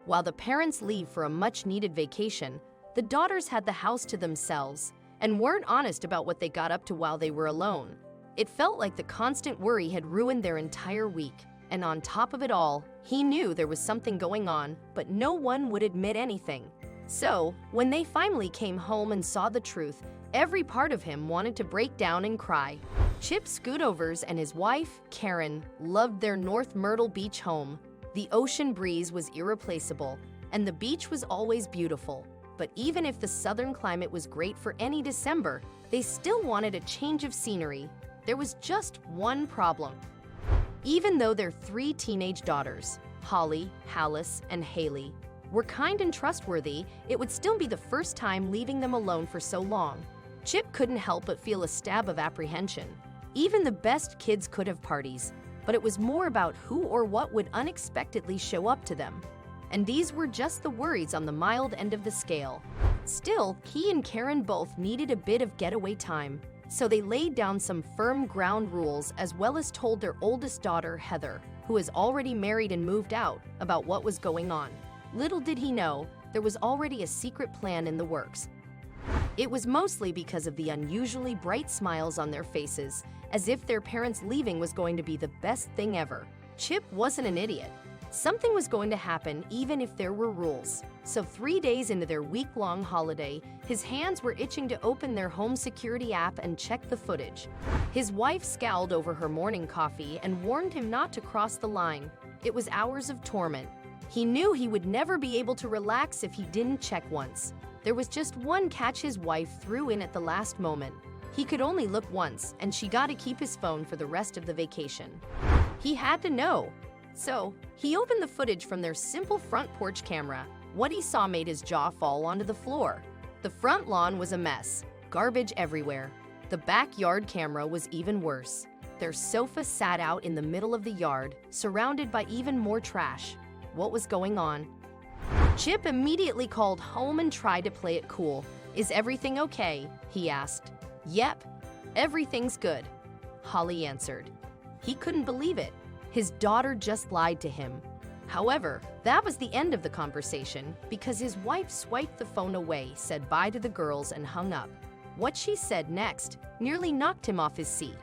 While the parents leave for a much-needed vacation, the daughters had the house to themselves and weren't honest about what they got up to while they were alone. It felt like the constant worry had ruined their entire week, and on top of it all, he knew there was something going on, but no one would admit anything. So, when they finally came home and saw the truth, every part of him wanted to break down and cry. Chip Scootovers and his wife, Karen, loved their North Myrtle Beach home. The ocean breeze was irreplaceable, and the beach was always beautiful. But even if the southern climate was great for any December, they still wanted a change of scenery. There was just one problem. Even though their 3 teenage daughters, Holly, Hallis, and Haley, were kind and trustworthy, it would still be the first time leaving them alone for so long. Chip couldn't help but feel a stab of apprehension. Even the best kids could have parties, but it was more about who or what would unexpectedly show up to them. And these were just the worries on the mild end of the scale. Still, he and Karen both needed a bit of getaway time, so they laid down some firm ground rules as well as told their oldest daughter, Heather, who is already married and moved out, about what was going on. Little did he know, there was already a secret plan in the works. It was mostly because of the unusually bright smiles on their faces, as if their parents leaving was going to be the best thing ever. Chip wasn't an idiot. Something was going to happen even if there were rules. So 3 days into their week-long holiday, his hands were itching to open their home security app and check the footage. His wife scowled over her morning coffee and warned him not to cross the line. It was hours of torment. He knew he would never be able to relax if he didn't check once. There was just one catch his wife threw in at the last moment. He could only look once, and she got to keep his phone for the rest of the vacation. He had to know. So, he opened the footage from their simple front porch camera. What he saw made his jaw fall onto the floor. The front lawn was a mess, garbage everywhere. The backyard camera was even worse. Their sofa sat out in the middle of the yard, surrounded by even more trash. What was going on? Chip immediately called home and tried to play it cool. "Is everything okay?" he asked. "Yep, everything's good," Holly answered. He couldn't believe it. His daughter just lied to him. However, that was the end of the conversation because his wife swiped the phone away, said bye to the girls, and hung up. What she said next nearly knocked him off his seat.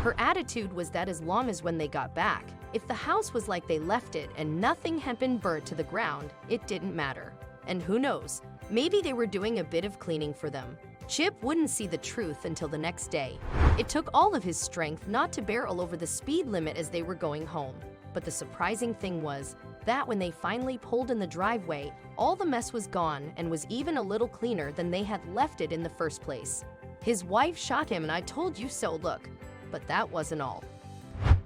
Her attitude was that as long as when they got back, if the house was like they left it and nothing had been burnt to the ground, it didn't matter. And who knows, maybe they were doing a bit of cleaning for them. Chip wouldn't see the truth until the next day. It took all of his strength not to barrel over the speed limit as they were going home. But the surprising thing was that when they finally pulled in the driveway, all the mess was gone and was even a little cleaner than they had left it in the first place. His wife shot him an "I told you so" look, but that wasn't all.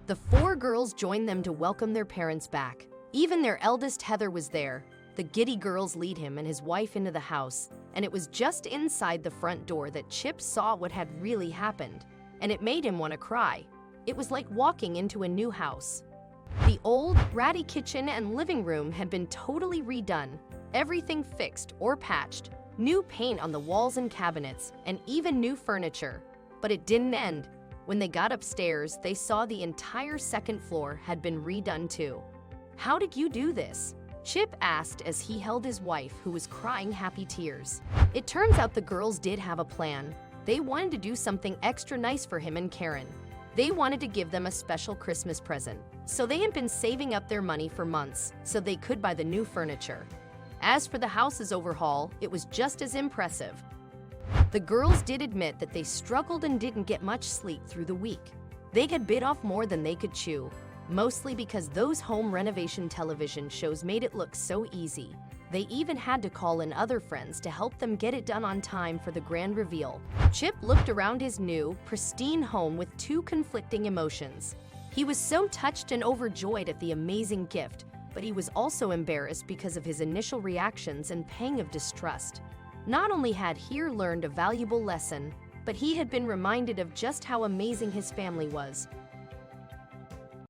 The 4 girls joined them to welcome their parents back. Even their eldest, Heather, was there. The giddy girls lead him and his wife into the house, and it was just inside the front door that Chip saw what had really happened, and it made him want to cry. It was like walking into a new house. The old, ratty kitchen and living room had been totally redone, everything fixed or patched, new paint on the walls and cabinets, and even new furniture. But it didn't end. When they got upstairs, they saw the entire second floor had been redone too. "How did you do this?" Chip asked as he held his wife, who was crying happy tears. It turns out the girls did have a plan. They wanted to do something extra nice for him and Karen. They wanted to give them a special Christmas present. So they had been saving up their money for months so they could buy the new furniture. As for the house's overhaul, it was just as impressive. The girls did admit that they struggled and didn't get much sleep through the week. They had bit off more than they could chew, mostly because those home renovation television shows made it look so easy. They even had to call in other friends to help them get it done on time for the grand reveal. Chip looked around his new, pristine home with 2 conflicting emotions. He was so touched and overjoyed at the amazing gift, but he was also embarrassed because of his initial reactions and pang of distrust. Not only had he learned a valuable lesson, but he had been reminded of just how amazing his family was.